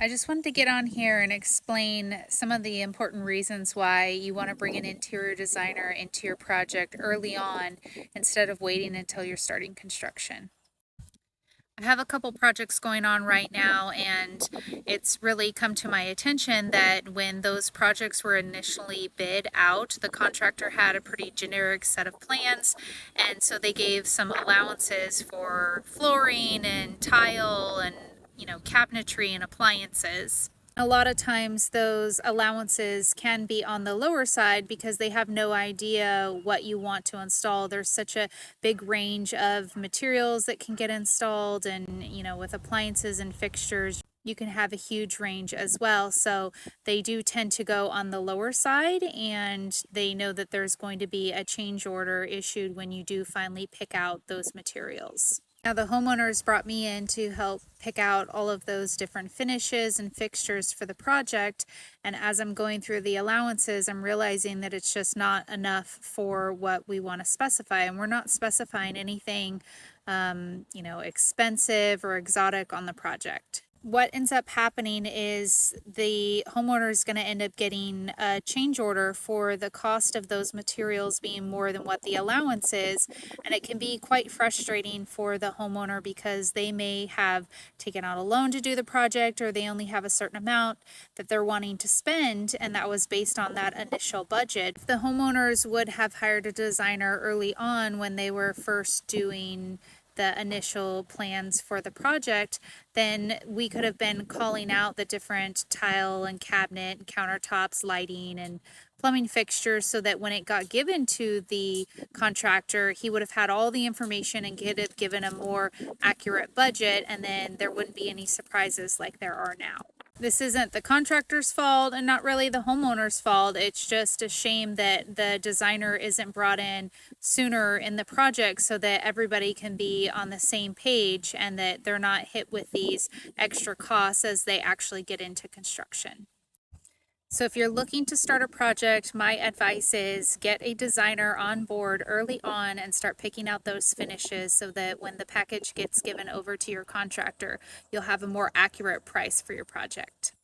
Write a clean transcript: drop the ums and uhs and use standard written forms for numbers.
I just wanted to get on here and explain some of the important reasons why you want to bring an interior designer into your project early on instead of waiting until you're starting construction. I have a couple projects going on right now, and it's really come to my attention that when those projects were initially bid out, the contractor had a pretty generic set of plans, and so they gave some allowances for flooring and tile and cabinetry and appliances. A lot of times those allowances can be on the lower side because they have no idea what you want to install. There's such a big range of materials that can get installed, and with appliances and fixtures you can have a huge range as well. So they do tend to go on the lower side, and they know that there's going to be a change order issued when you do finally pick out those materials. Now, the homeowners brought me in to help pick out all of those different finishes and fixtures for the project. And as I'm going through the allowances, I'm realizing that it's just not enough for what we want to specify. And we're not specifying anything, expensive or exotic on the project. What ends up happening is the homeowner is going to end up getting a change order for the cost of those materials being more than what the allowance is. And it can be quite frustrating for the homeowner because they may have taken out a loan to do the project, or they only have a certain amount that they're wanting to spend, and that was based on that initial budget. The homeowners would have hired a designer early on when they were first doing the initial plans for the project, then we could have been calling out the different tile and cabinet and countertops, lighting and plumbing fixtures, so that when it got given to the contractor, he would have had all the information and could have given a more accurate budget, and then there wouldn't be any surprises like there are now. This isn't the contractor's fault and not really the homeowner's fault. It's just a shame that the designer isn't brought in sooner in the project so that everybody can be on the same page and that they're not hit with these extra costs as they actually get into construction. So if you're looking to start a project, my advice is get a designer on board early on and start picking out those finishes so that when the package gets given over to your contractor, you'll have a more accurate price for your project.